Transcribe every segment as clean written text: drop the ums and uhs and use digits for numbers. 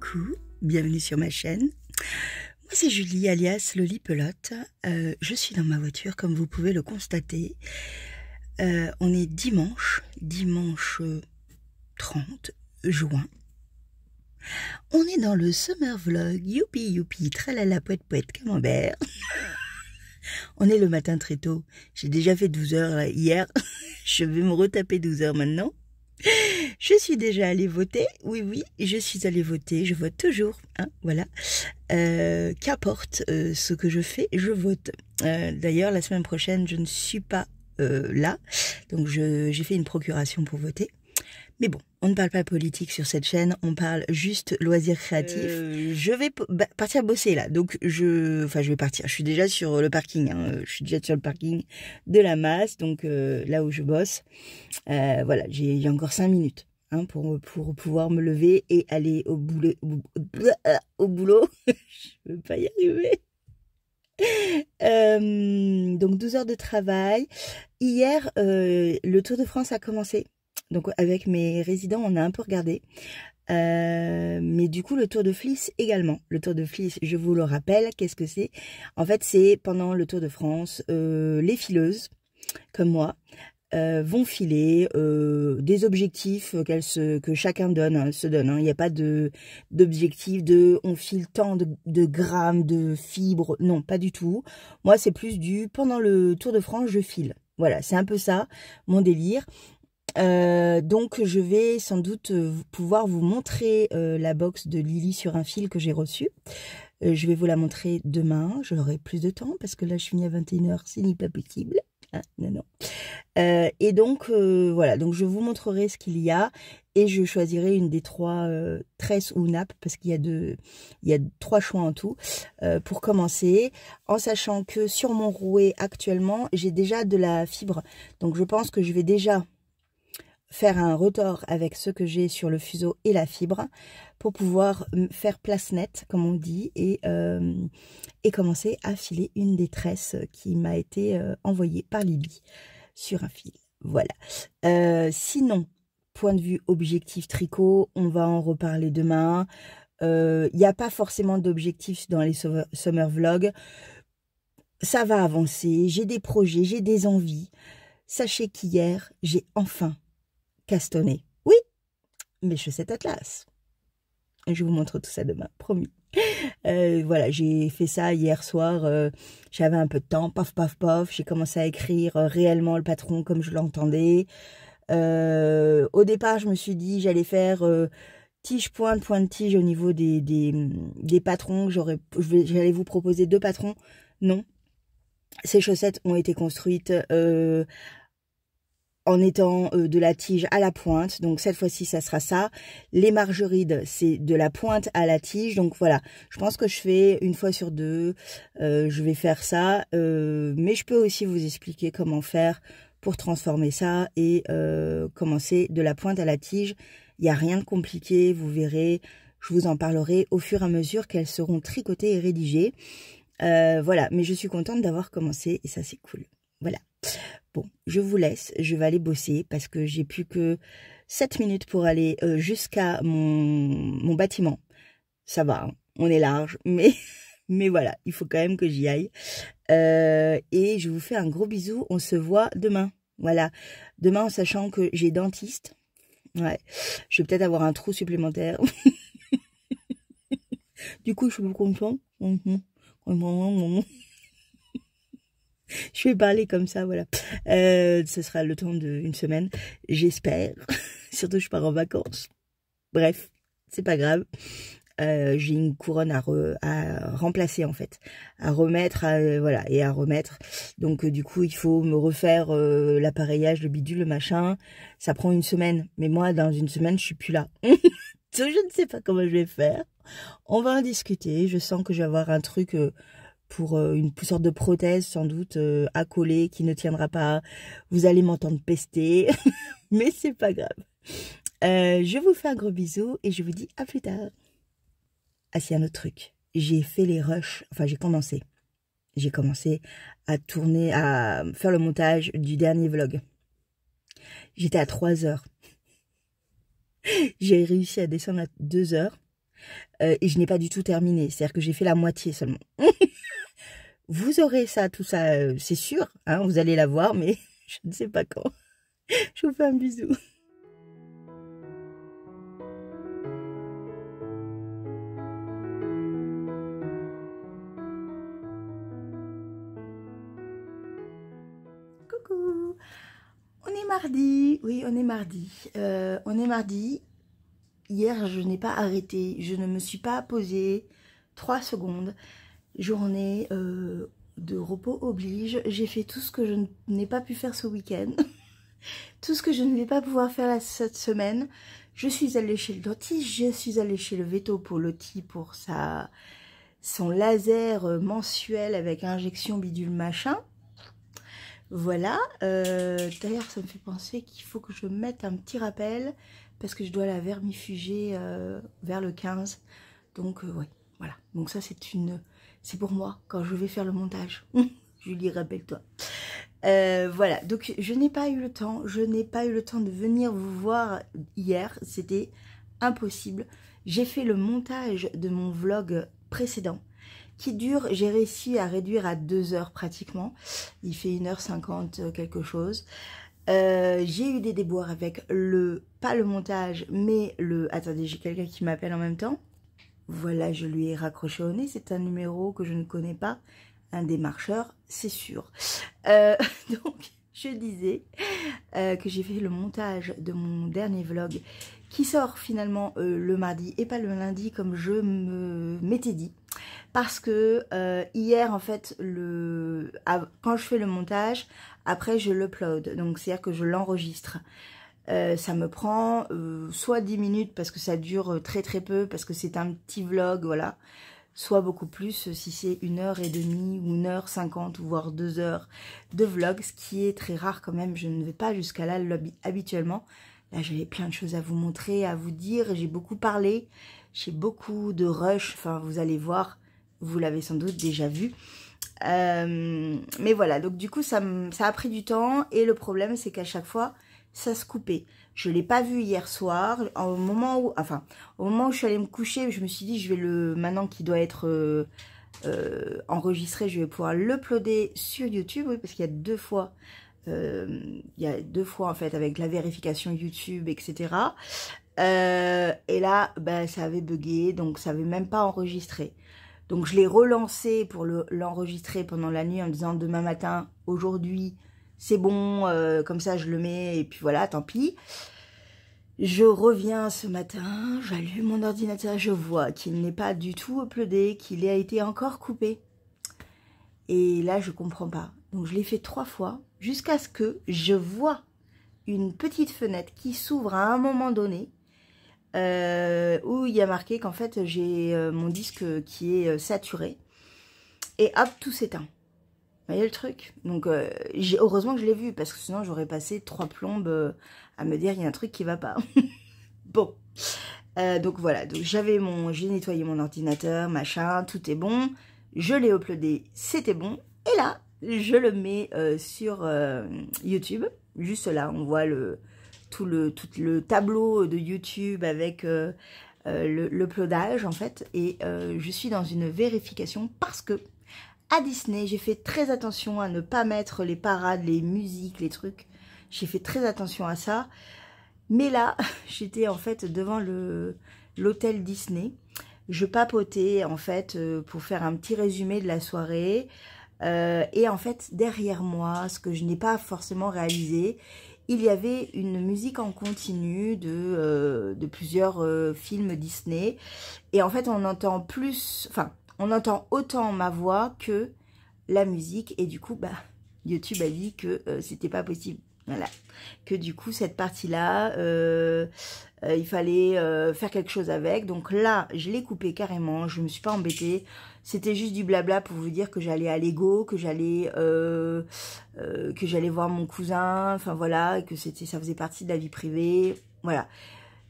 coucou, bienvenue sur ma chaîne. Moi c'est Julie alias Loli Pelote. Je suis dans ma voiture comme vous pouvez le constater. On est dimanche 30 juin. On est dans le summer vlog, youpi youpi, tralala poète poète camembert. On est le matin très tôt, j'ai déjà fait 12 heures là, hier, je vais me retaper 12 heures maintenant. Je suis déjà allée voter, oui, je suis allée voter, je vote toujours, hein, voilà. Qu'importe ce que je fais, je vote. D'ailleurs, la semaine prochaine, je ne suis pas là, donc j'ai fait une procuration pour voter. Mais bon, on ne parle pas politique sur cette chaîne, on parle juste loisirs créatifs. Je vais partir bosser là, donc je vais partir. Je suis déjà sur le parking, hein. Je suis déjà sur le parking de la Masse, donc là où je bosse. Voilà, j'ai encore 5 minutes hein, pour pouvoir me lever et aller au boulot. Je veux pas y arriver. Donc 12 heures de travail. Hier, le Tour de France a commencé. Donc avec mes résidents, on a un peu regardé. Mais du coup, le Tour de Fliss également. Le Tour de Fliss, je vous le rappelle, qu'est-ce que c'est? En fait, c'est pendant le Tour de France, les fileuses, comme moi, vont filer des objectifs que chacun se donne. Hein. Il n'y a pas d'objectif on file tant de grammes de fibres. Non, pas du tout. Moi, c'est plus pendant le Tour de France, je file. Voilà, c'est un peu ça, mon délire. Donc je vais sans doute pouvoir vous montrer la box de Lily sur un fil que j'ai reçue. Je vais vous la montrer demain, j'aurai plus de temps parce que là je finis à 21 h, c'est ni pas possible. Ah, non. Et donc voilà, donc je vous montrerai ce qu'il y a et je choisirai une des 3 tresses ou nappes parce qu'il y a 3 choix en tout pour commencer, en sachant que sur mon rouet actuellement j'ai déjà de la fibre, donc je pense que je vais déjà faire un retors avec ce que j'ai sur le fuseau et la fibre pour pouvoir faire place nette, comme on dit, et commencer à filer une des tresses qui m'a été envoyée par Lily sur un fil. Voilà. Sinon, point de vue objectif tricot, on va en reparler demain. Il n'y a pas forcément d'objectifs dans les summer vlogs. Ça va avancer, j'ai des projets, j'ai des envies. Sachez qu'hier, j'ai enfin castonné. Oui, mes chaussettes Atlas. Je vous montre tout ça demain, promis. Voilà, j'ai fait ça hier soir. J'avais un peu de temps, paf, paf, paf. J'ai commencé à écrire réellement le patron comme je l'entendais. Au départ, je me suis dit j'allais faire tige, pointe, pointe, tige au niveau des patrons. J'allais vous proposer 2 patrons. Non. Ces chaussettes ont été construites en étant de la tige à la pointe, donc cette fois-ci ça sera ça. Les margerides, c'est de la pointe à la tige, donc voilà, je pense que je fais une fois sur 2, je vais faire ça, mais je peux aussi vous expliquer comment faire pour transformer ça et commencer de la pointe à la tige. Il n'y a rien de compliqué, vous verrez, je vous en parlerai au fur et à mesure qu'elles seront tricotées et rédigées. Voilà, mais je suis contente d'avoir commencé et ça c'est cool, voilà. Bon, je vous laisse, je vais aller bosser parce que j'ai plus que 7 minutes pour aller jusqu'à mon bâtiment. Ça va, hein, on est large, mais voilà, il faut quand même que j'y aille. Et je vous fais un gros bisou, on se voit demain. Voilà, demain en sachant que j'ai dentiste. Ouais, je vais peut-être avoir un trou supplémentaire. Du coup, je suis contente. Je vais parler comme ça, voilà. Ce sera le temps d'une semaine, j'espère. Surtout, je pars en vacances. Bref, c'est pas grave. J'ai une couronne à remplacer, en fait. À remettre, voilà, et à remettre. Donc, du coup, il faut me refaire l'appareillage, le bidule, le machin. Ça prend une semaine. Mais moi, dans une semaine, je suis plus là. Je ne sais pas comment je vais faire. On va en discuter. Je sens que je vais avoir un truc... pour une sorte de prothèse sans doute à coller qui ne tiendra pas. Vous allez m'entendre pester, mais c'est pas grave. Je vous fais un gros bisou et je vous dis à plus tard. Ah, c'est un autre truc. J'ai fait les rushs, enfin j'ai commencé. J'ai commencé à tourner, à faire le montage du dernier vlog. J'étais à 3 heures. J'ai réussi à descendre à 2 heures. et je n'ai pas du tout terminé. C'est-à-dire que j'ai fait la moitié seulement. Vous aurez ça, tout ça, c'est sûr. Hein, vous allez la voir, mais je ne sais pas quand. Je vous fais un bisou. Coucou. On est mardi. Oui, on est mardi. On est mardi. Hier, je n'ai pas arrêté. Je ne me suis pas posée 3 secondes. Journée de repos oblige. J'ai fait tout ce que je n'ai pas pu faire ce week-end. Tout ce que je ne vais pas pouvoir faire cette semaine. Je suis allée chez le dentiste. Je suis allée chez le Veto pour Lottie pour son laser mensuel avec injection bidule machin. Voilà. D'ailleurs, ça me fait penser qu'il faut que je mette un petit rappel parce que je dois la vermifuger vers le 15. Donc, ouais, voilà. Donc ça, c'est pour moi quand je vais faire le montage. Julie, rappelle-toi. Voilà, donc je n'ai pas eu le temps. Je n'ai pas eu le temps de venir vous voir hier. C'était impossible. J'ai fait le montage de mon vlog précédent qui dure, j'ai réussi à réduire à 2 heures pratiquement. Il fait 1h50 quelque chose. J'ai eu des déboires avec pas le montage, mais attendez, j'ai quelqu'un qui m'appelle en même temps. Voilà, je lui ai raccroché au nez. C'est un numéro que je ne connais pas. Un démarcheur, c'est sûr. Donc, je disais que j'ai fait le montage de mon dernier vlog qui sort finalement le mardi et pas le lundi comme je m'étais dit. Parce que hier, en fait, quand je fais le montage, après je l'upload. Donc, c'est-à-dire que je l'enregistre. Ça me prend soit 10 minutes parce que ça dure très très peu, parce que c'est un petit vlog, voilà. Soit beaucoup plus si c'est 1h30 ou 1h50 ou voire 2 heures de vlog, ce qui est très rare quand même. Je ne vais pas jusqu'à là habituellement. Là, j'avais plein de choses à vous montrer, à vous dire. J'ai beaucoup parlé, j'ai beaucoup de rush. Enfin, vous allez voir, vous l'avez sans doute déjà vu. Mais voilà, donc du coup, ça a pris du temps. Et le problème, c'est qu'à chaque fois, ça se coupait. Je ne l'ai pas vu hier soir. Au moment où je suis allée me coucher, je me suis dit, je vais maintenant qu'il doit être enregistré, je vais pouvoir l'uploader sur YouTube. Oui, parce qu'il y a 2 fois. Il y a 2 fois en fait avec la vérification YouTube, etc. Et là, bah, ça avait bugué, donc ça avait même pas enregistré. Donc je l'ai relancé pour l'enregistrer pendant la nuit en me disant demain matin, aujourd'hui, c'est bon, comme ça je le mets et puis voilà, tant pis. Je reviens ce matin, j'allume mon ordinateur, je vois qu'il n'est pas du tout uploadé, qu'il a été encore coupé. Et là, je comprends pas. Donc je l'ai fait 3 fois jusqu'à ce que je vois une petite fenêtre qui s'ouvre à un moment donné où il y a marqué qu'en fait j'ai mon disque qui est saturé et hop, tout s'éteint. Vous voyez le truc? Donc heureusement que je l'ai vu parce que sinon j'aurais passé 3 plombes à me dire il y a un truc qui va pas. Bon, donc voilà, donc j'ai nettoyé mon ordinateur, machin, tout est bon. Je l'ai uploadé, c'était bon. Et là, je le mets sur YouTube. Juste là, on voit tout le tableau de YouTube avec l'uploadage en fait. Et je suis dans une vérification parce que à Disney, j'ai fait très attention à ne pas mettre les parades, les musiques, les trucs. J'ai fait très attention à ça. Mais là, j'étais en fait devant l'hôtel Disney. Je papotais en fait pour faire un petit résumé de la soirée. Et en fait, derrière moi, ce que je n'ai pas forcément réalisé, il y avait une musique en continu de plusieurs films Disney. Et en fait, on entend on entend autant ma voix que la musique. Et du coup, bah, YouTube a dit que c'était pas possible. Voilà. Que du coup, cette partie-là, il fallait faire quelque chose avec. Donc là, je l'ai coupé carrément. Je me suis pas embêtée. C'était juste du blabla pour vous dire que j'allais à Lego, que j'allais voir mon cousin. Enfin voilà, et que ça faisait partie de la vie privée. Voilà.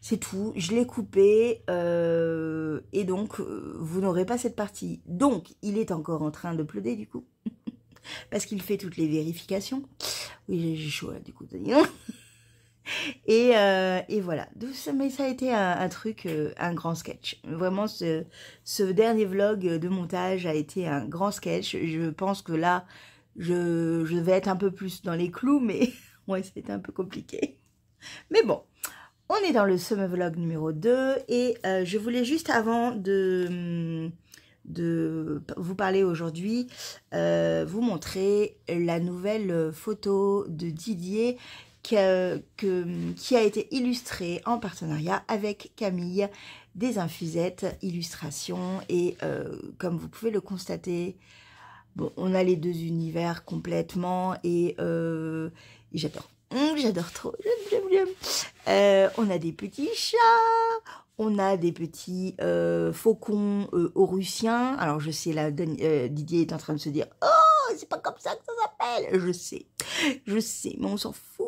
C'est tout, je l'ai coupé et donc vous n'aurez pas cette partie. Donc il est encore en train de uploader du coup, parce qu'il fait toutes les vérifications. Oui, j'ai chaud là du coup. Et voilà. Mais ça a été un truc, un grand sketch. Vraiment, ce dernier vlog de montage a été un grand sketch. Je pense que là, je vais être un peu plus dans les clous, mais ouais, c'était un peu compliqué. Mais bon, on est dans le summer vlog numéro 2 et je voulais juste avant de vous parler aujourd'hui, vous montrer la nouvelle photo de Didier qui a été illustrée en partenariat avec Camille des Infusettes Illustrations et comme vous pouvez le constater, bon, on a les deux univers complètement et j'adore. J'adore trop, j'aime. On a des petits chats, on a des petits faucons aurusiens. Alors je sais, là, Didier est en train de se dire « Oh, c'est pas comme ça que ça s'appelle !» Je sais, mais on s'en fout.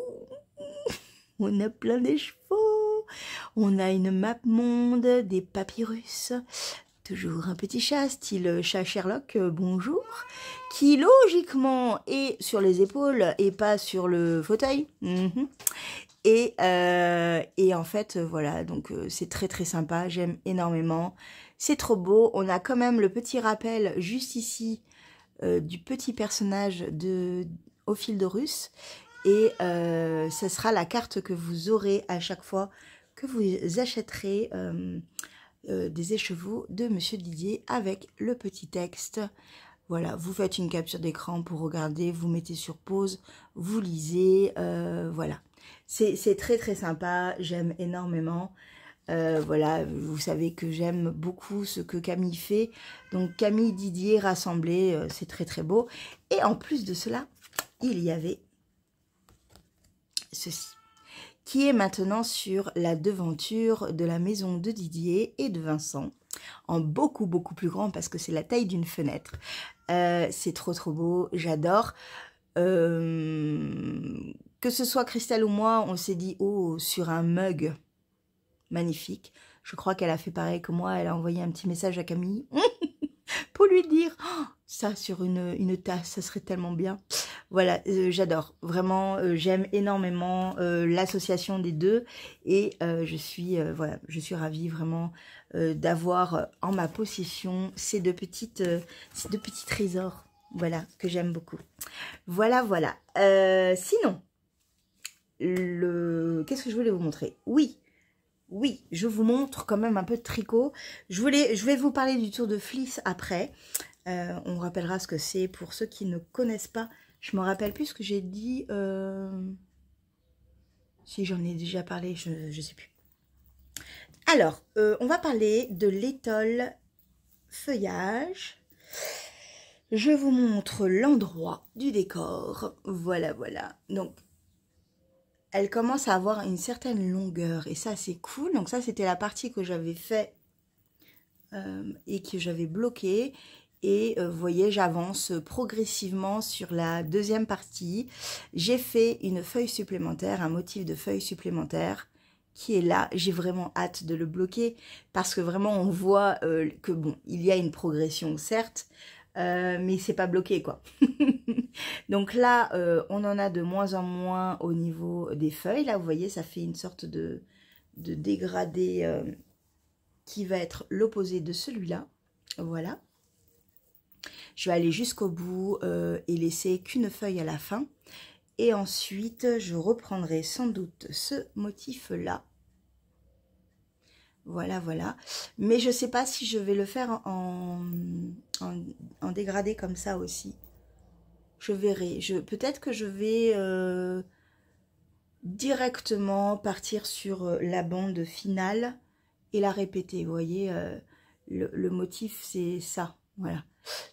On a plein des chevaux, on a une map monde, des papyrus, toujours un petit chat, style chat Sherlock, bonjour, qui logiquement est sur les épaules et pas sur le fauteuil. Et en fait, voilà, donc c'est très très sympa, j'aime énormément. C'est trop beau, on a quand même le petit rappel juste ici du petit personnage au fil de Russe. Et ce sera la carte que vous aurez à chaque fois que vous achèterez des écheveaux de Monsieur Didier avec le petit texte. Voilà, vous faites une capture d'écran pour regarder, vous mettez sur pause, vous lisez, voilà. C'est très très sympa, j'aime énormément. Voilà, vous savez que j'aime beaucoup ce que Camille fait. Donc Camille Didier rassemblés, c'est très très beau. Et en plus de cela, il y avait ceci, qui est maintenant sur la devanture de la maison de Didier et de Vincent, en beaucoup plus grand parce que c'est la taille d'une fenêtre. C'est trop beau, j'adore. Que ce soit Christelle ou moi, on s'est dit, oh, sur un mug magnifique. Je crois qu'elle a fait pareil que moi, elle a envoyé un petit message à Camille pour lui dire, oh, ça sur une tasse, ça serait tellement bien. Voilà, j'adore, vraiment, j'aime énormément l'association des deux et voilà, je suis ravie vraiment d'avoir en ma possession ces deux petits trésors, voilà, que j'aime beaucoup. Voilà. Sinon, qu'est-ce que je voulais vous montrer? Oui, je vous montre quand même un peu de tricot. Je vais vous parler du tour de fleece après. On rappellera ce que c'est pour ceux qui ne connaissent pas. Je me rappelle plus ce que j'ai dit. Si j'en ai déjà parlé, je ne sais plus. Alors, on va parler de l'étole feuillage. Je vous montre l'endroit du décor. Voilà. Donc, elle commence à avoir une certaine longueur et ça, c'est cool. Donc ça, c'était la partie que j'avais fait et que j'avais bloquée. Et vous voyez, j'avance progressivement sur la deuxième partie. J'ai fait une feuille supplémentaire, un motif de feuille supplémentaire qui est là. J'ai vraiment hâte de le bloquer parce que vraiment, on voit que bon, il y a une progression, certes, mais c'est pas bloqué, quoi. Donc là, on en a de moins en moins au niveau des feuilles. Là, vous voyez, ça fait une sorte de dégradé qui va être l'opposé de celui-là. Voilà. Je vais aller jusqu'au bout et laisser qu'une feuille à la fin. Et ensuite, je reprendrai sans doute ce motif-là. Voilà. Mais je ne sais pas si je vais le faire en dégradé comme ça aussi. Je verrai. Peut-être que je vais directement partir sur la bande finale et la répéter. Vous voyez, le motif, c'est ça. Voilà.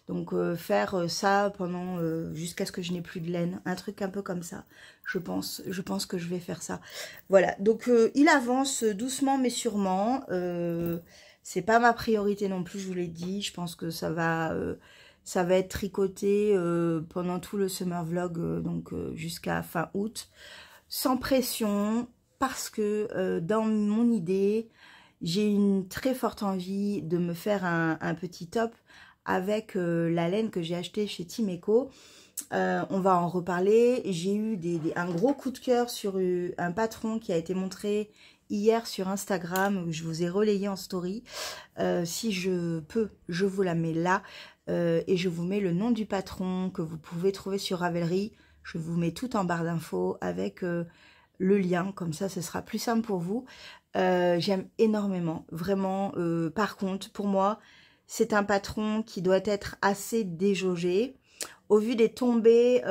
Donc, faire ça pendant jusqu'à ce que je n'ai plus de laine. Un truc un peu comme ça. Je pense que je vais faire ça. Voilà. Donc, il avance doucement mais sûrement. C'est pas ma priorité non plus, je vous l'ai dit. Je pense que ça va être tricoté pendant tout le summer vlog, donc jusqu'à fin août. Sans pression, parce que dans mon idée, j'ai une très forte envie de me faire un petit top avec la laine que j'ai achetée chez Timeco. On va en reparler. J'ai eu un gros coup de cœur sur un patron qui a été montré hier sur Instagram. Je vous ai relayé en story. Si je peux, je vous la mets là. Et je vous mets le nom du patron que vous pouvez trouver sur Ravelry. Je vous mets tout en barre d'infos avec le lien. Comme ça, ce sera plus simple pour vous. J'aime énormément. Vraiment, par contre, pour moi, c'est un patron qui doit être assez déjaugé. Au vu des tombées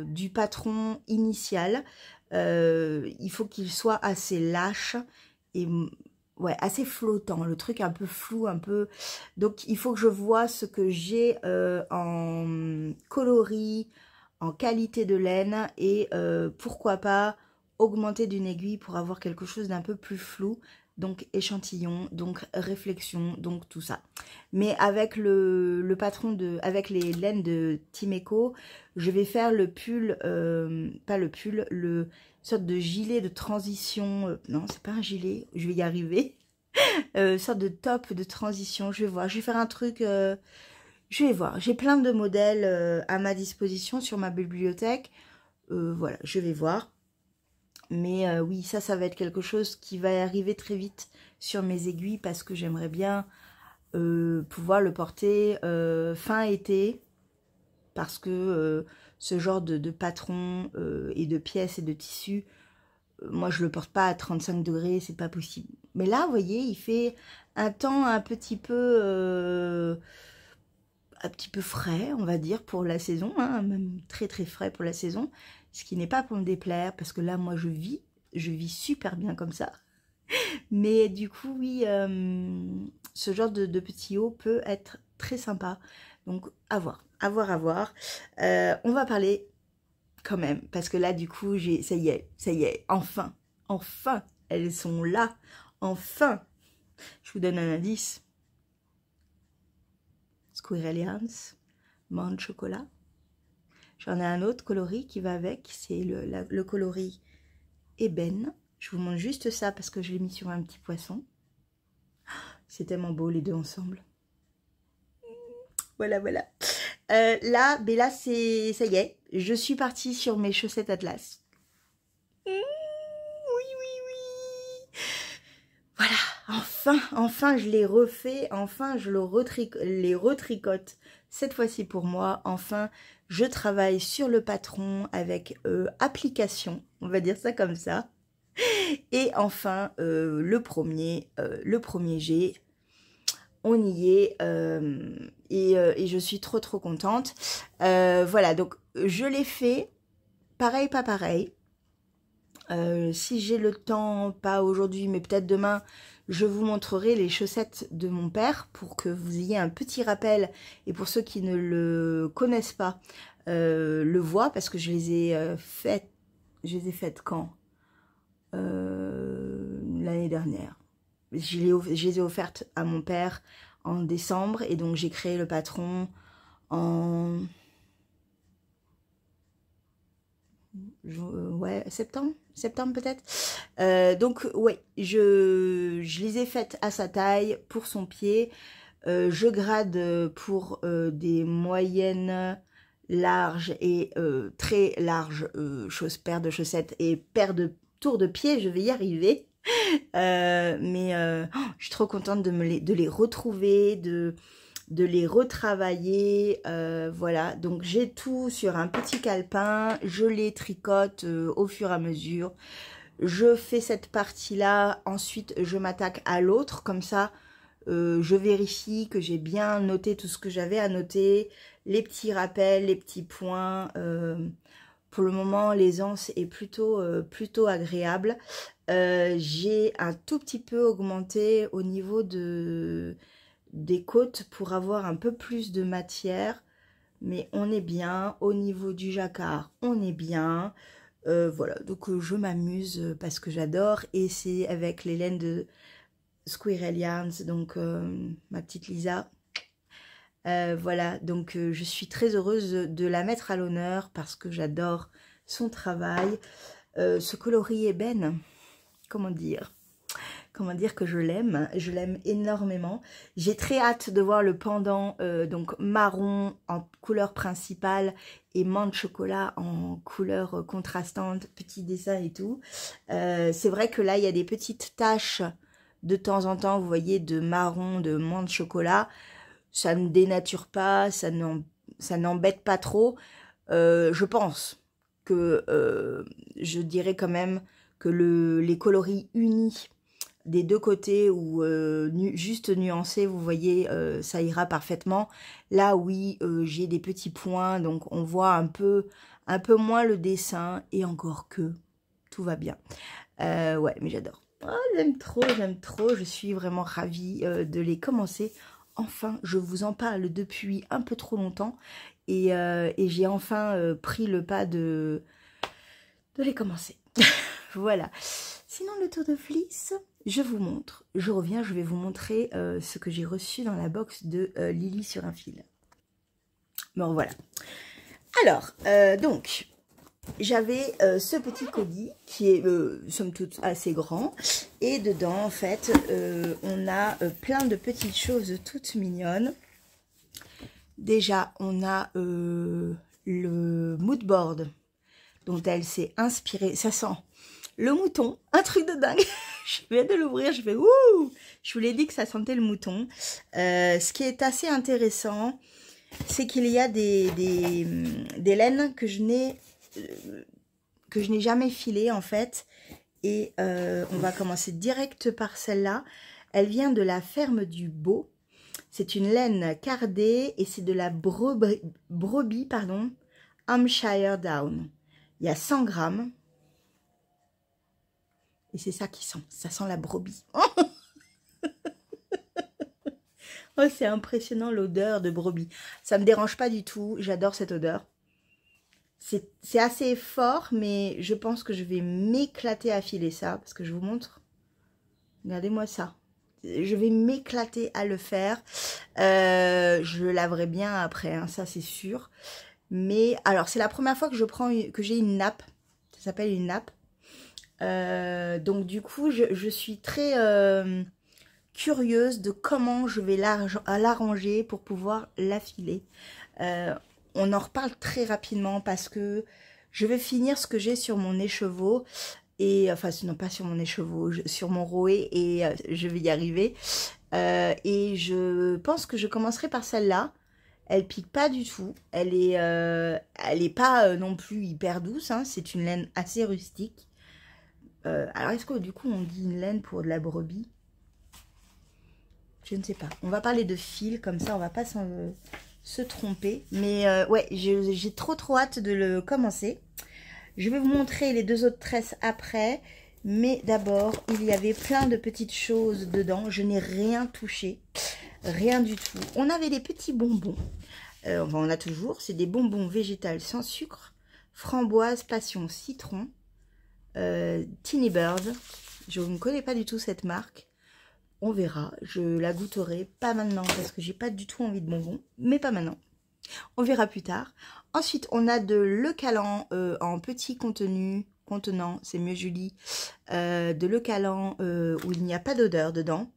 du patron initial, il faut qu'il soit assez lâche et ouais, assez flottant. Le truc un peu flou, un peu... Donc, il faut que je vois ce que j'ai en coloris, en qualité de laine et pourquoi pas augmenter d'une aiguille pour avoir quelque chose d'un peu plus flou. Donc échantillon, donc réflexion, donc tout ça. Mais avec le patron avec les laines de Timeco, je vais faire le pull, pas le pull, le sorte de gilet de transition. Non, c'est pas un gilet, je vais y arriver. Sorte de top de transition. Je vais voir, je vais faire un truc. Je vais voir. J'ai plein de modèles à ma disposition sur ma bibliothèque. Voilà, je vais voir. Mais oui, ça va être quelque chose qui va arriver très vite sur mes aiguilles parce que j'aimerais bien pouvoir le porter fin été parce que ce genre de patron et de pièces et de tissus, moi je le porte pas à 35 degrés, c'est pas possible. Mais là, vous voyez, il fait un temps un petit peu frais, on va dire, pour la saison, hein, même très très frais pour la saison. Ce qui n'est pas pour me déplaire, parce que là, moi, je vis super bien comme ça. Mais du coup, oui, ce genre de petit haut peut être très sympa. Donc, à voir, à voir, à voir. On va parler quand même, parce que là, du coup, ça y est, enfin, elles sont là, enfin. Je vous donne un indice. Squirrelians, menthe chocolat. J'en ai un autre coloris qui va avec, c'est le coloris ébène. Je vous montre juste ça parce que je l'ai mis sur un petit poisson. C'est tellement beau les deux ensemble. Voilà, voilà. Là, ça y est, je suis partie sur mes chaussettes Atlas. Oui, oui, oui. Voilà, enfin je les refais, enfin je les retricote. Cette fois-ci pour moi, enfin, je travaille sur le patron avec application, on va dire ça comme ça. Et enfin, le premier G, on y est, et je suis trop contente. Voilà, donc je l'ai fait, pareil, pas pareil. Si j'ai le temps, pas aujourd'hui, mais peut-être demain, je vous montrerai les chaussettes de mon père pour que vous ayez un petit rappel. Et pour ceux qui ne le connaissent pas, le voient parce que je les ai faites. Je les ai faites quand l'année dernière. Je les ai offertes à mon père en décembre et donc j'ai créé le patron en ouais, septembre peut-être. Donc ouais, je les ai faites à sa taille pour son pied. Je grade pour des moyennes, larges et très larges paires de chaussettes et paires de tours de pied. Je vais y arriver. Je suis trop contente de les retrouver, de les retravailler. Voilà, donc j'ai tout sur un petit calepin, je les tricote au fur et à mesure. Je fais cette partie-là, ensuite je m'attaque à l'autre, comme ça je vérifie que j'ai bien noté tout ce que j'avais à noter, les petits rappels, les petits points. Pour le moment, l'aisance est plutôt agréable. J'ai un tout petit peu augmenté au niveau des côtes pour avoir un peu plus de matière. Mais on est bien. Au niveau du jacquard, on est bien. Voilà, donc je m'amuse parce que j'adore. Et c'est avec les laines de Squirrelians, donc ma petite Lisa. Voilà, donc je suis très heureuse de la mettre à l'honneur parce que j'adore son travail. Ce coloris ébène, comment dire comment dire que je l'aime énormément. J'ai très hâte de voir le pendant, donc marron en couleur principale et menthe chocolat en couleur contrastante, petit dessin et tout. C'est vrai que là, il y a des petites taches de temps en temps, vous voyez, de marron, de menthe chocolat. Ça ne dénature pas, ça n'embête pas trop. Je pense que je dirais quand même que les coloris unis des deux côtés ou juste nuancés, vous voyez, ça ira parfaitement. Là, oui, j'ai des petits points, donc on voit un peu moins le dessin, et encore que tout va bien. Ouais, mais j'adore. Oh, j'aime trop, je suis vraiment ravie de les commencer. Enfin, je vous en parle depuis un peu trop longtemps, et j'ai enfin pris le pas de les commencer. Voilà. Sinon, le tour de fleece, je vous montre. Je reviens, je vais vous montrer ce que j'ai reçu dans la box de Lily sur un fil. Bon, voilà. Alors, donc, j'avais ce petit colis qui est, somme toute, assez grand. Et dedans, en fait, on a plein de petites choses toutes mignonnes. Déjà, on a le mood board dont elle s'est inspirée. Ça sent le mouton, un truc de dingue. Je viens de l'ouvrir, je fais ouh. Je vous l'ai dit que ça sentait le mouton. Ce qui est assez intéressant, c'est qu'il y a des laines que je n'ai jamais filées en fait. Et on va commencer direct par celle-là. Elle vient de la ferme du Beau. C'est une laine cardée et c'est de la brebis, pardon, Hampshire Down. Il y a 100 grammes. Et c'est ça qui sent. Ça sent la brebis. Oh, c'est impressionnant l'odeur de brebis. Ça me dérange pas du tout. J'adore cette odeur. C'est assez fort, mais je pense que je vais m'éclater à filer ça. Parce que je vous montre. Regardez-moi ça. Je vais m'éclater à le faire. Je le laverai bien après, hein, ça c'est sûr. Mais alors, c'est la première fois que j'ai une nappe. Ça s'appelle une nappe. Donc du coup, je suis très curieuse de comment je vais l'arranger pour pouvoir l'affiler. On en reparle très rapidement parce que je vais finir ce que j'ai sur mon écheveau. Et enfin, non pas sur mon écheveau, sur mon rouet, et je vais y arriver. Et je pense que je commencerai par celle-là. Elle pique pas du tout. Elle est pas non plus hyper douce. Hein. C'est une laine assez rustique. Alors, est-ce que du coup, on dit une laine pour de la brebis? Je ne sais pas. On va parler de fil, comme ça, on va pas se tromper. Mais ouais, j'ai trop hâte de le commencer. Je vais vous montrer les deux autres tresses après. Mais d'abord, il y avait plein de petites choses dedans. Je n'ai rien touché. Rien du tout. On avait des petits bonbons. Enfin, on a toujours. C'est des bonbons végétales sans sucre. Framboise, passion, citron. Teeny Bird. Je ne connais pas du tout cette marque. On verra. Je la goûterai. Pas maintenant parce que j'ai pas du tout envie de bonbons. Mais pas maintenant. On verra plus tard. Ensuite, on a de Le Calan en petit contenant, c'est mieux Julie, de Le Calan où il n'y a pas d'odeur dedans.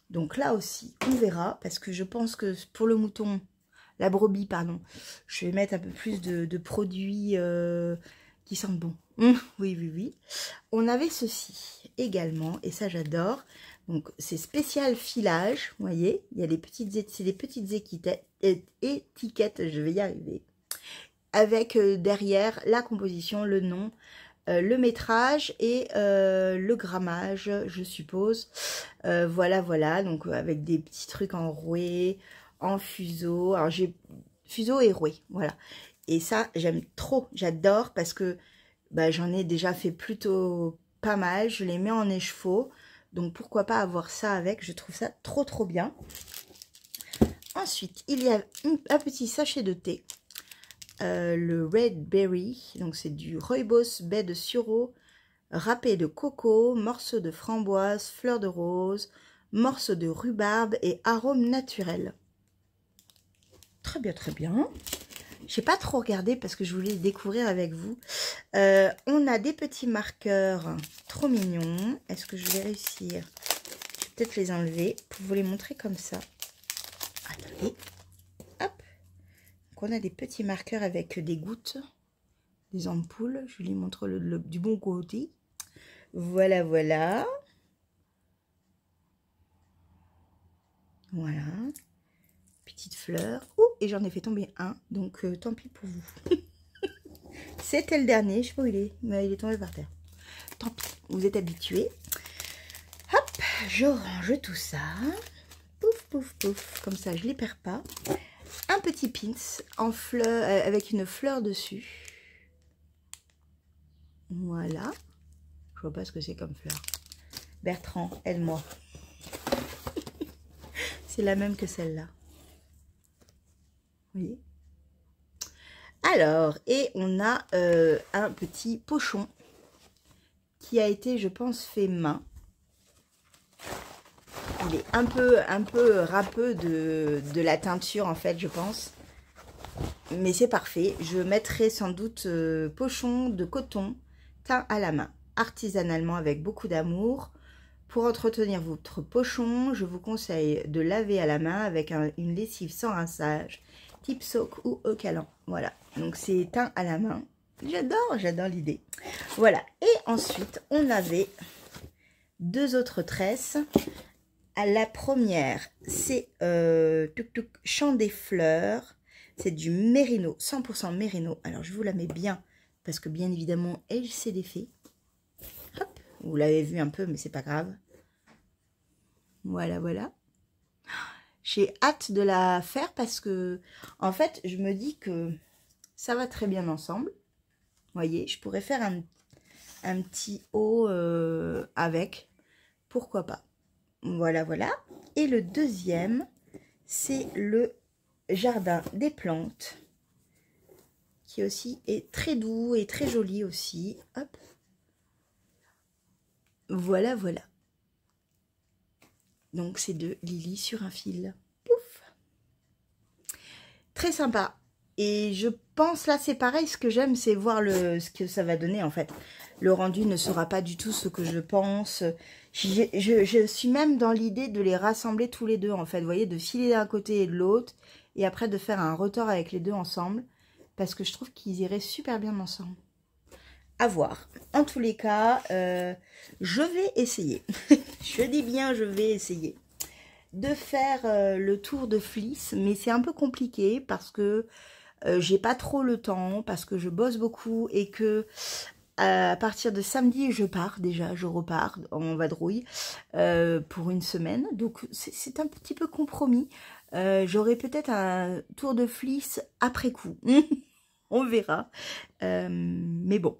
Donc là aussi, on verra, parce que je pense que pour le mouton, la brebis, pardon, je vais mettre un peu plus de produits qui sentent bon. Oui. On avait ceci également, et ça j'adore. Donc c'est spécial filage, vous voyez, il y a c'est des petites étiquettes, je vais y arriver. Avec derrière la composition, le nom, le métrage et le grammage, je suppose. Voilà, donc avec des petits trucs en rouet, en fuseau. Alors j'ai fuseau et rouet, voilà. Et ça, j'aime trop, j'adore parce que bah, j'en ai déjà fait plutôt pas mal. Je les mets en écheveau, donc pourquoi pas avoir ça avec. Je trouve ça trop bien. Ensuite, il y a un petit sachet de thé. Le Red Berry, donc c'est du rooibos, baie de sureau, râpé de coco, morceaux de framboise, fleur de rose, morceaux de rhubarbe et arômes naturels. Très bien. J'ai pas trop regardé parce que je voulais découvrir avec vous. On a des petits marqueurs trop mignons. Est-ce que je vais réussir peut-être les enlever pour vous les montrer comme ça. Attendez. Hop. Donc on a des petits marqueurs avec des gouttes, des ampoules. Je lui montre du bon côté. Voilà, voilà. Voilà. Petite fleur. Oh, et j'en ai fait tomber un. Donc tant pis pour vous. C'était le dernier. Je sais pas où il est. Mais il est tombé par terre. Tant pis. Vous êtes habitués. Hop. Je range tout ça. Pouf, pouf, pouf. Comme ça, je ne les perds pas. Un petit pins en fleur, avec une fleur dessus. Voilà. Je vois pas ce que c'est comme fleur. Bertrand, aide-moi. C'est la même que celle-là. Vous voyez? Alors, et on a un petit pochon qui a été, je pense, fait main. Il est un peu râpeux de la teinture, en fait, je pense. Mais c'est parfait. Je mettrai sans doute pochon de coton teint à la main, artisanalement avec beaucoup d'amour. Pour entretenir votre pochon, je vous conseille de laver à la main avec une lessive sans rinçage, type soak ou eucalan. Voilà, donc c'est teint à la main. J'adore l'idée. Voilà, et ensuite, on avait deux autres tresses. La première, c'est Chant des fleurs. C'est du mérino, 100% mérino. Alors, je vous la mets bien, parce que bien évidemment, elle s'est défait. Hop, vous l'avez vu un peu, mais c'est pas grave. Voilà, voilà. J'ai hâte de la faire parce que, en fait, je me dis que ça va très bien ensemble. Vous voyez, je pourrais faire un petit haut avec. Pourquoi pas. Voilà, voilà. Et le deuxième, c'est le jardin des plantes, qui aussi est très doux et très joli aussi. Hop. Voilà, voilà. Donc, c'est de Lily sur un fil. Pouf. Très sympa. Et je pense, là, c'est pareil. Ce que j'aime, c'est voir ce que ça va donner, en fait. Le rendu ne sera pas du tout ce que je pense. Je suis même dans l'idée de les rassembler tous les deux, en fait. Vous voyez, de filer d'un côté et de l'autre. Et après, de faire un retort avec les deux ensemble. Parce que je trouve qu'ils iraient super bien ensemble. À voir. En tous les cas, je vais essayer. Je dis bien, je vais essayer de faire le tour de Fliss, mais c'est un peu compliqué parce que j'ai pas trop le temps, parce que je bosse beaucoup et que à partir de samedi, je pars déjà, je repars en vadrouille pour une semaine. Donc c'est un petit peu compromis. J'aurai peut-être un tour de Fliss après coup. On verra. Mais bon.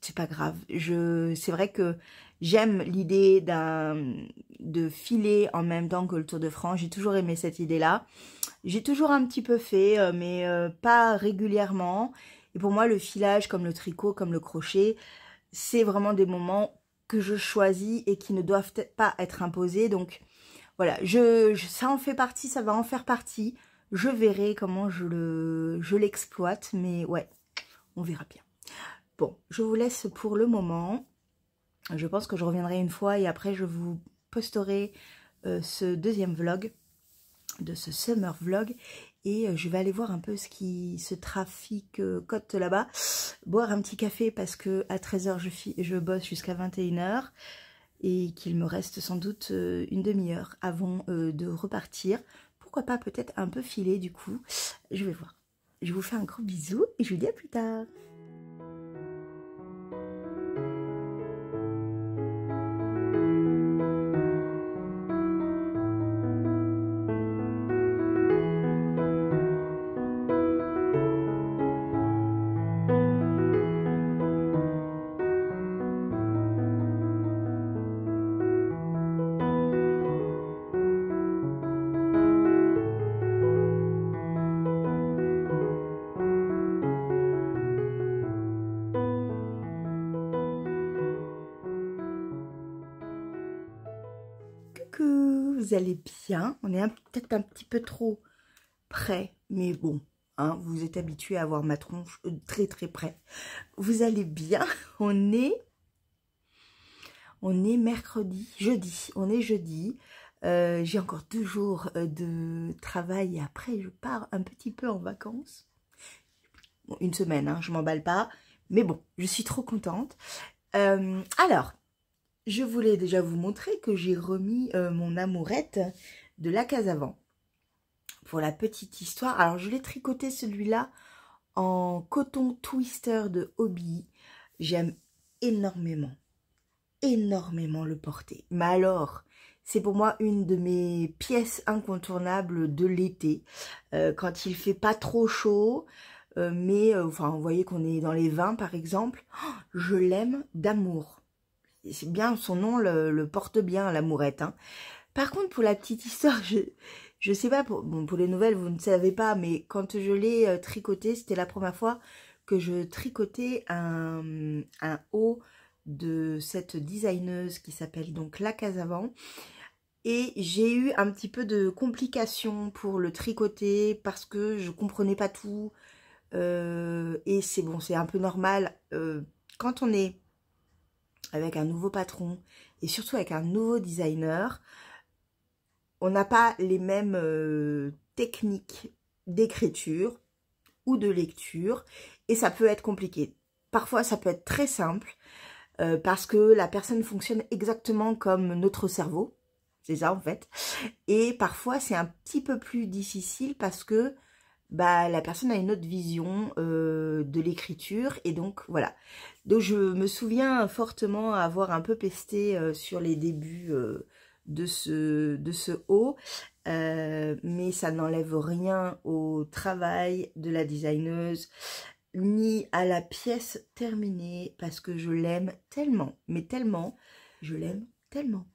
C'est pas grave. C'est vrai que j'aime l'idée de filer en même temps que le Tour de France. J'ai toujours aimé cette idée-là. J'ai toujours un petit peu fait, mais pas régulièrement. Et pour moi, le filage, comme le tricot, comme le crochet, c'est vraiment des moments que je choisis et qui ne doivent pas être imposés. Donc voilà, ça en fait partie, ça va en faire partie. Je verrai comment je l'exploite, mais ouais, on verra bien. Bon, je vous laisse pour le moment. Je pense que je reviendrai une fois et après je vous posterai ce deuxième vlog, de ce summer vlog. Et je vais aller voir un peu ce qui se trafique côte là-bas. Boire un petit café parce que à 13 h je bosse jusqu'à 21 h. Et qu'il me reste sans doute une demi-heure avant de repartir. Pourquoi pas peut-être un peu filer du coup. Je vais voir. Je vous fais un gros bisou et je vous dis à plus tard. Coucou, vous allez bien? On est peut-être un petit peu trop près, mais bon, hein, vous êtes habitués à voir ma tronche très très près. Vous allez bien? On est On est jeudi, on est jeudi. J'ai encore 2 jours de travail et après je pars un petit peu en vacances. Bon, une semaine, hein, je m'emballe pas. Mais bon, je suis trop contente. Alors, je voulais déjà vous montrer que j'ai remis mon amourette de la Casavant. Pour la petite histoire, alors je l'ai tricoté celui-là en coton twister de Hobby. J'aime énormément le porter. Mais alors, c'est pour moi une de mes pièces incontournables de l'été. Quand il fait pas trop chaud, enfin, vous voyez qu'on est dans les 20 par exemple, je l'aime d'amour. C'est bien, son nom le porte bien, l'amourette. Hein. Par contre, pour la petite histoire, je sais pas, pour les nouvelles, vous ne savez pas, mais quand je l'ai tricoté, c'était la première fois que je tricotais un haut de cette designeuse qui s'appelle donc La Casavant. Et j'ai eu un petit peu de complications pour le tricoter parce que je comprenais pas tout. Et c'est bon, c'est un peu normal. Quand on est avec un nouveau patron et surtout avec un nouveau designer, on n'a pas les mêmes techniques d'écriture ou de lecture et ça peut être compliqué. Parfois, ça peut être très simple parce que la personne fonctionne exactement comme notre cerveau. C'est ça en fait. Et parfois, c'est un petit peu plus difficile parce que la personne a une autre vision de l'écriture et donc voilà. Donc je me souviens fortement avoir un peu pesté sur les débuts de ce haut, mais ça n'enlève rien au travail de la designeuse ni à la pièce terminée parce que je l'aime tellement, mais tellement, je l'aime tellement,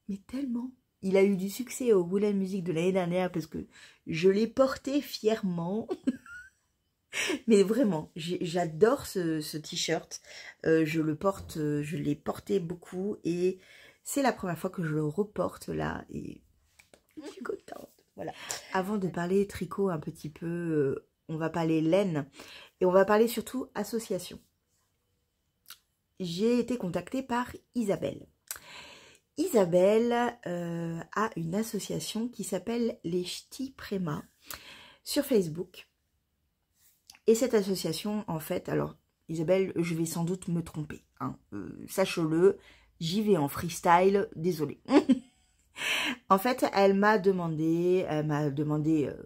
mais tellement. Il a eu du succès au Woollen Music de l'année dernière parce que je l'ai porté fièrement. Mais vraiment, j'adore ce t-shirt. Je le porte, je l'ai porté beaucoup et c'est la première fois que je le reporte là et je suis contente. Voilà. Avant de parler tricot un petit peu, on va parler laine et on va parler surtout association. J'ai été contactée par Isabelle. Isabelle a une association qui s'appelle les Ch'tis Préma sur Facebook. Et cette association, en fait, alors Isabelle, je vais sans doute me tromper. Hein, sache-le, j'y vais en freestyle, désolée. En fait, elle m'a demandé,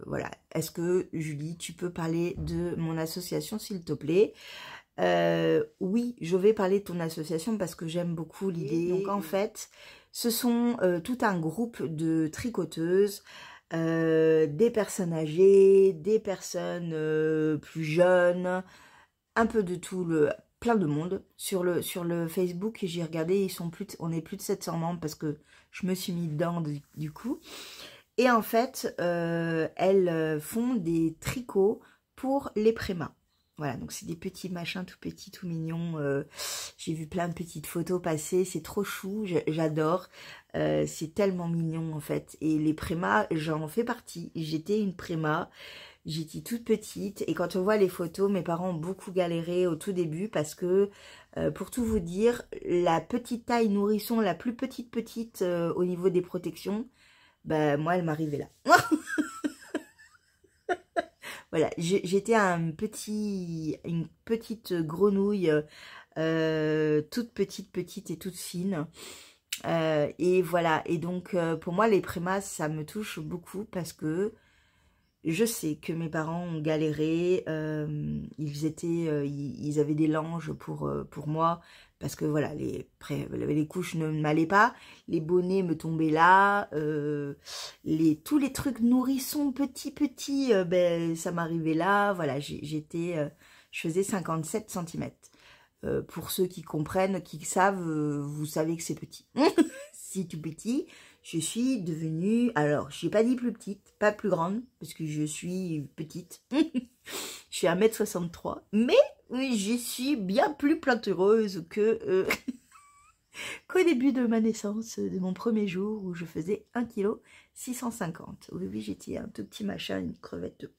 voilà, est-ce que Julie, tu peux parler de mon association, s'il te plaît? Oui, je vais parler de ton association parce que j'aime beaucoup l'idée. Donc en fait, ce sont tout un groupe de tricoteuses, des personnes âgées, des personnes plus jeunes, un peu de tout, plein de monde. Sur le Facebook, j'ai regardé, on est plus de 700 membres parce que je me suis mis dedans du coup. Et en fait, elles font des tricots pour les prémas. Voilà, donc c'est des petits machins tout petits, tout mignons. J'ai vu plein de petites photos passer, c'est trop chou, j'adore. C'est tellement mignon en fait. Et les prémas, j'en fais partie. J'étais une préma, j'étais toute petite. Et quand on voit les photos, mes parents ont beaucoup galéré au tout début parce que, pour tout vous dire, la petite taille nourrisson, la plus petite au niveau des protections, moi elle m'arrivait là. Voilà, j'étais une petite grenouille, toute petite et toute fine. Et voilà, et donc pour moi les prémas ça me touche beaucoup parce que je sais que mes parents ont galéré, ils avaient des langes pour moi, parce que voilà, les couches ne m'allaient pas, les bonnets me tombaient là, tous les trucs nourrissons petits, ça m'arrivait là, voilà, je faisais 57 cm. Pour ceux qui comprennent, qui savent, vous savez que c'est petit. C'est tout petit. Je suis devenue, alors je n'ai pas dit plus petite, pas plus grande, parce que je suis petite. Je suis 1m63, mais oui, je suis bien plus plantureuse que qu'au début de ma naissance, de mon premier jour, où je faisais 1,650 kg. Oui, j'étais un tout petit machin, une crevette.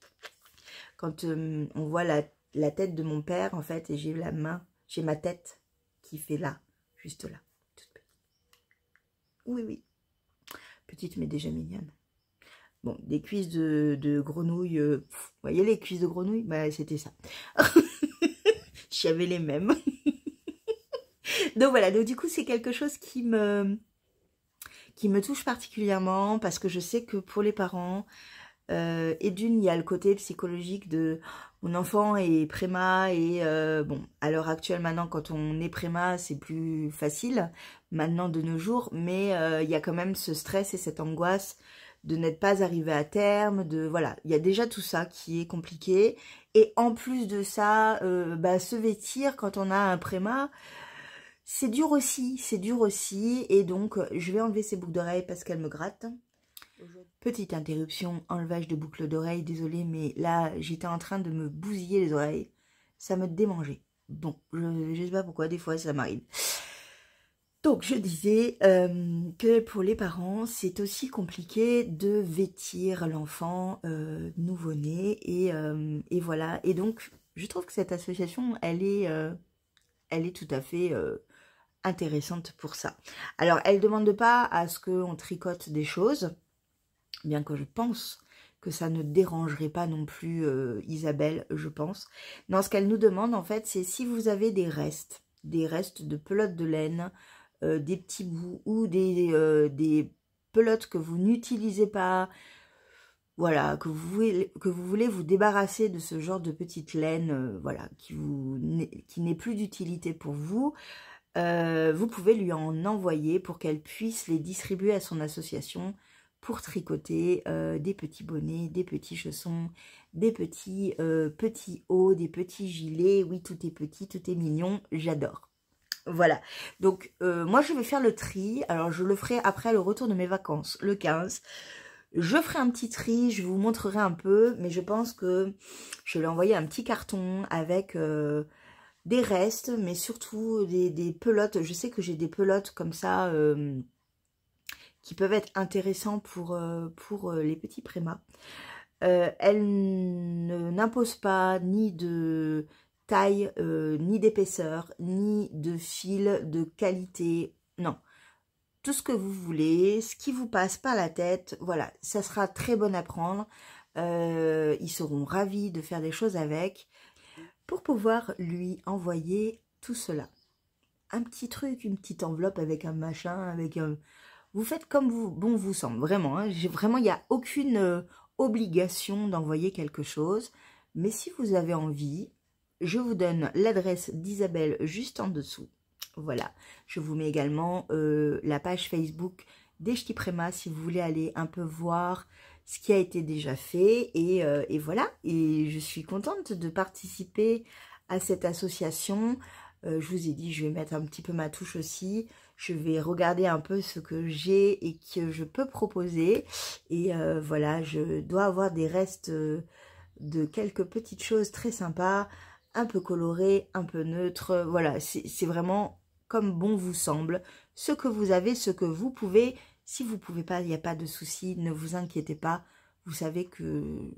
Quand on voit la tête de mon père, en fait, et j'ai ma tête qui fait là, juste là. Oui, oui. Petite mais déjà mignonne. Bon, des cuisses de grenouille. Vous voyez les cuisses de grenouille? Bah, c'était ça. J'avais les mêmes. Donc voilà, donc du coup, c'est quelque chose qui me touche particulièrement parce que je sais que pour les parents, et d'une, il y a le côté psychologique de mon enfant est préma et bon, à l'heure actuelle maintenant, quand on est préma, c'est plus facile maintenant de nos jours, mais il y a quand même ce stress et cette angoisse de n'être pas arrivé à terme, de voilà, il y a déjà tout ça qui est compliqué et en plus de ça, bah, se vêtir quand on a un préma, c'est dur aussi et donc je vais enlever ces boucles d'oreilles parce qu'elles me grattent. Petite interruption, enlevage de boucles d'oreilles, désolée, mais là, j'étais en train de me bousiller les oreilles. Ça me démangeait. Bon, je sais pas pourquoi, des fois, ça m'arrive. Donc, je disais que pour les parents, c'est aussi compliqué de vêtir l'enfant nouveau-né. Et voilà. Et donc, je trouve que cette association, elle est tout à fait intéressante pour ça. Alors, elle ne demande pas à ce qu'on tricote des choses, bien que je pense que ça ne dérangerait pas non plus Isabelle, je pense. Non, ce qu'elle nous demande, en fait, c'est si vous avez des restes de pelotes de laine, des petits bouts ou des pelotes que vous n'utilisez pas, voilà, que vous voulez vous débarrasser de ce genre de petite laine, voilà, qui n'est plus d'utilité pour vous, vous pouvez lui en envoyer pour qu'elle puisse les distribuer à son association pour tricoter des petits bonnets, des petits chaussons, des petits hauts, des petits gilets. Oui, tout est petit, tout est mignon, j'adore. Voilà, donc moi je vais faire le tri, alors je le ferai après le retour de mes vacances, le 15. Je ferai un petit tri, je vous montrerai un peu, mais je pense que je vais lui envoyer un petit carton avec des restes, mais surtout des pelotes. Je sais que j'ai des pelotes comme ça qui peuvent être intéressants pour les petits prémas. Elle n'impose pas ni de taille, ni d'épaisseur, ni de fil, de qualité. Non, tout ce que vous voulez, ce qui vous passe par la tête, voilà, ça sera très bon à prendre. Ils seront ravis de faire des choses avec pour pouvoir lui envoyer tout cela. Un petit truc, une petite enveloppe avec un machin, avec un... Vous faites comme bon vous semble, vraiment. Hein, vraiment, il n'y a aucune obligation d'envoyer quelque chose. Mais si vous avez envie, je vous donne l'adresse d'Isabelle juste en dessous. Voilà. Je vous mets également la page Facebook des Ch'tis Préma si vous voulez aller un peu voir ce qui a été déjà fait. Et voilà. Et je suis contente de participer à cette association. Je vous ai dit, je vais mettre un petit peu ma touche aussi. Je vais regarder un peu ce que j'ai et que je peux proposer. Et voilà, je dois avoir des restes de quelques petites choses très sympas, un peu colorées, un peu neutres. Voilà, c'est vraiment comme bon vous semble. Ce que vous avez, ce que vous pouvez. Si vous ne pouvez pas, il n'y a pas de souci, ne vous inquiétez pas. Vous savez que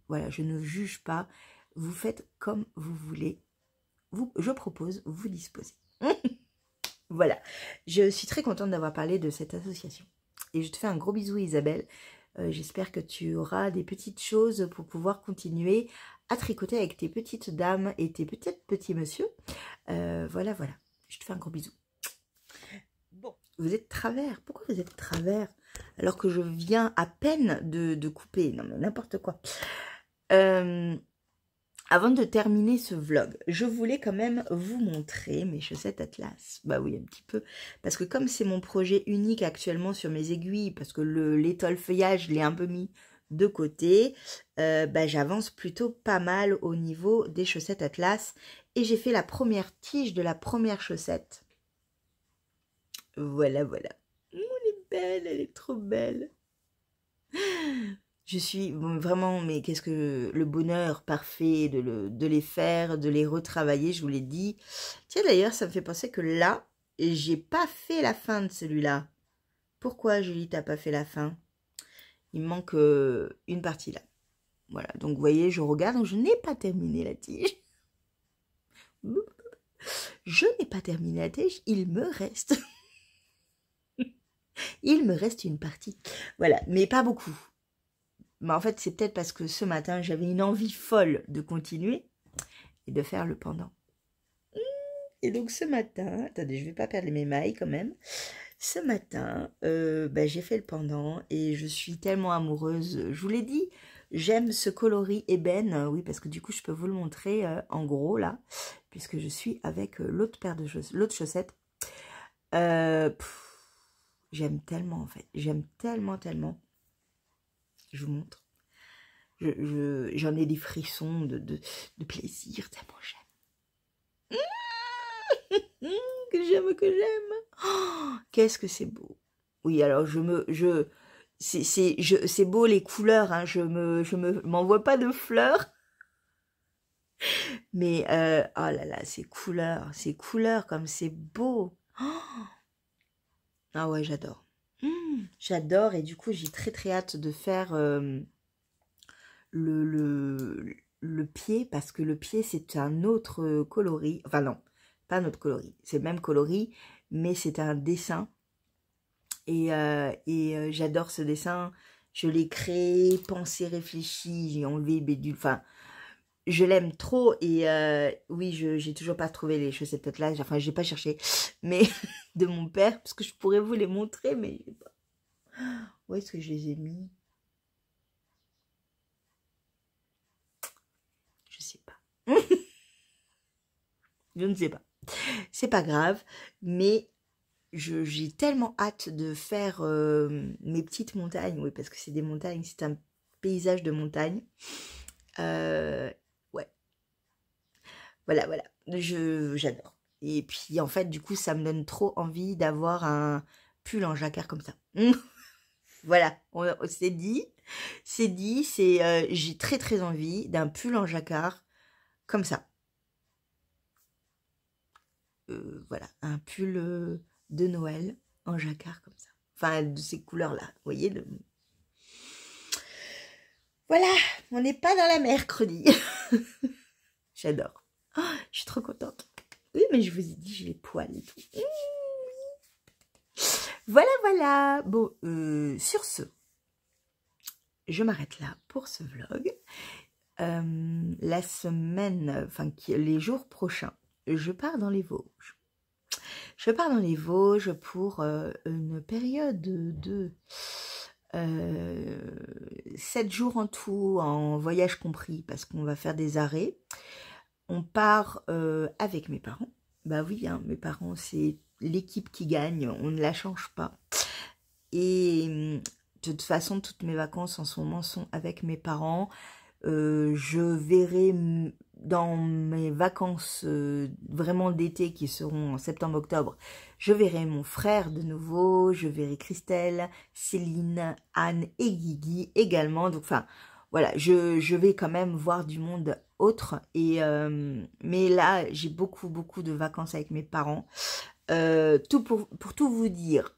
voilà, je ne juge pas. Vous faites comme vous voulez. Je propose, vous disposez. Voilà, je suis très contente d'avoir parlé de cette association. Et je te fais un gros bisou Isabelle. J'espère que tu auras des petites choses pour pouvoir continuer à tricoter avec tes petites dames et tes petits monsieur. Voilà, voilà. Je te fais un gros bisou. Bon, vous êtes travers. Pourquoi vous êtes travers alors que je viens à peine de couper? Non mais n'importe quoi. Avant de terminer ce vlog, je voulais quand même vous montrer mes chaussettes Atlas. Bah oui, un petit peu. Parce que comme c'est mon projet unique actuellement sur mes aiguilles, parce que l'étole feuillage, je l'ai un peu mis de côté, bah, j'avance plutôt pas mal au niveau des chaussettes Atlas. Et j'ai fait la première tige de la première chaussette. Voilà, voilà. Elle est belle, elle est trop belle. Je suis vraiment, mais qu'est-ce que le bonheur parfait de les faire, de les retravailler, je vous l'ai dit. Tiens, d'ailleurs, ça me fait penser que là, j'ai pas fait la fin de celui-là. Pourquoi, Julie, t'as pas fait la fin? Il me manque une partie là. Voilà, donc vous voyez, je regarde, je n'ai pas terminé la tige. Je n'ai pas terminé la tige, il me reste. Il me reste une partie. Voilà, mais pas beaucoup. Mais en fait, c'est peut-être parce que ce matin, j'avais une envie folle de continuer et de faire le pendant. Et donc ce matin, attendez, je vais pas perdre mes mailles quand même. Ce matin, j'ai fait le pendant et je suis tellement amoureuse. Je vous l'ai dit, j'aime ce coloris ébène. Oui, parce que du coup, je peux vous le montrer en gros là, puisque je suis avec l'autre paire de l'autre chaussette. J'aime tellement en fait. J'aime tellement, tellement. Je vous montre. J'en ai des frissons de plaisir, tellement j'aime. Que j'aime. Oh, qu'est-ce que c'est beau. Oui, alors c'est beau les couleurs, hein, je m'envoie pas de fleurs. Mais, oh là là, ces couleurs comme c'est beau. Oh, ah ouais, j'adore. J'adore et du coup, j'ai très très hâte de faire le pied parce que le pied, c'est un autre coloris. Enfin non, pas un autre coloris. C'est le même coloris, mais c'est un dessin. Et j'adore ce dessin. Je l'ai créé, pensé, réfléchi, j'ai enlevé bédule. Enfin, je l'aime trop. Et oui, j'ai toujours pas trouvé les chaussettes là. Enfin, j'ai pas cherché. Mais de mon père, parce que je pourrais vous les montrer, mais où est-ce que je les ai mis? Je sais pas. Je ne sais pas. C'est pas grave. Mais j'ai tellement hâte de faire mes petites montagnes. Oui, parce que c'est des montagnes. C'est un paysage de montagne. Ouais. Voilà, voilà. J'adore. Et puis, en fait, du coup, ça me donne trop envie d'avoir un pull en jacquard comme ça. Voilà, c'est dit. C'est dit, j'ai très, très envie d'un pull en jacquard comme ça. Voilà, un pull de Noël en jacquard comme ça. Enfin, de ces couleurs-là, vous voyez. Voilà, on n'est pas dans la mercredi. J'adore. Oh, je suis trop contente. Oui, mais je vous ai dit, j'ai les poils et tout. Voilà, voilà. Bon, sur ce, je m'arrête là pour ce vlog. La semaine, enfin les jours prochains, je pars dans les Vosges. Je pars dans les Vosges pour une période de 7 jours en tout, en voyage compris, parce qu'on va faire des arrêts. On part avec mes parents. Bah oui, hein, mes parents, c'est l'équipe qui gagne, on ne la change pas. Et de toute façon, toutes mes vacances en ce moment sont avec mes parents. Je verrai dans mes vacances vraiment d'été qui seront en septembre-octobre, je verrai mon frère de nouveau, je verrai Christelle, Céline, Anne et Guigui également. Donc enfin voilà, je vais quand même voir du monde autre. Et mais là, j'ai beaucoup de vacances avec mes parents. Pour tout vous dire,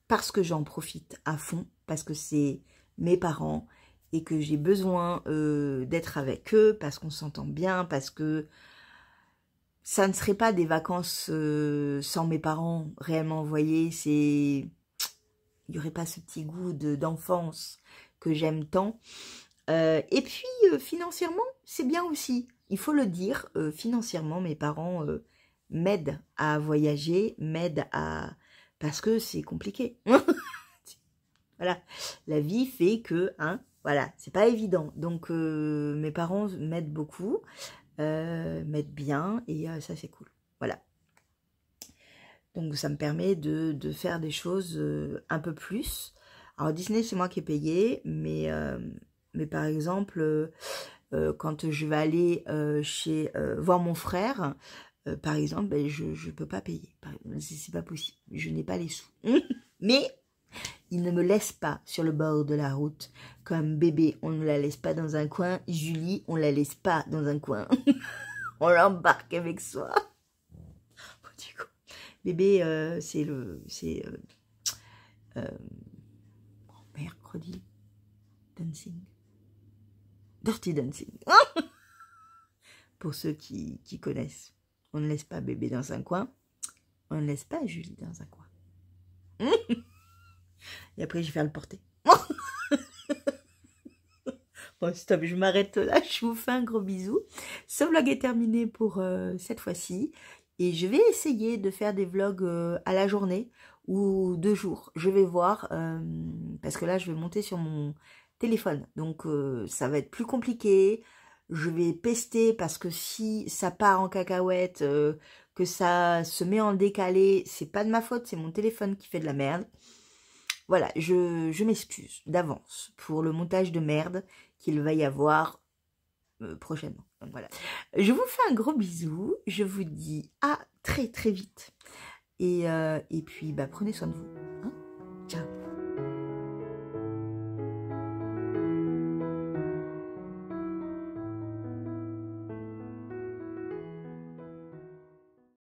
parce que j'en profite à fond, parce que c'est mes parents et que j'ai besoin d'être avec eux, parce qu'on s'entend bien, parce que ça ne serait pas des vacances sans mes parents, réellement, vous voyez, il n'y aurait pas ce petit goût d'enfance que j'aime tant. Et puis, financièrement, c'est bien aussi, il faut le dire, financièrement, mes parents m'aident à voyager, m'aident à... parce que c'est compliqué. Voilà, la vie fait que, hein, voilà, c'est pas évident. Donc, mes parents m'aident beaucoup, m'aident bien, et ça, c'est cool. Voilà. Donc, ça me permet de faire des choses un peu plus. Alors, Disney, c'est moi qui ai payé, mais par exemple, quand je vais aller voir mon frère, par exemple, ben, je peux pas payer. C'est pas possible. Je n'ai pas les sous. Mais... il ne me laisse pas sur le bord de la route. Comme bébé, on ne la laisse pas dans un coin. Julie, on la laisse pas dans un coin. On l'embarque avec soi. Du coup, bébé, c'est mercredi dancing. Dirty Dancing. Pour ceux qui connaissent. On ne laisse pas bébé dans un coin. On ne laisse pas Julie dans un coin. Et après, je vais faire le porter. Bon, stop, je m'arrête là. Je vous fais un gros bisou. Ce vlog est terminé pour cette fois-ci. Et je vais essayer de faire des vlogs à la journée ou 2 jours. Je vais voir parce que là, je vais monter sur mon téléphone. Donc, ça va être plus compliqué. Je vais pester parce que si ça part en cacahuète, que ça se met en décalé, c'est pas de ma faute, c'est mon téléphone qui fait de la merde. Voilà, je m'excuse d'avance pour le montage de merde qu'il va y avoir prochainement. Donc voilà. Je vous fais un gros bisou. Je vous dis à très très vite. Et puis, bah, prenez soin de vous.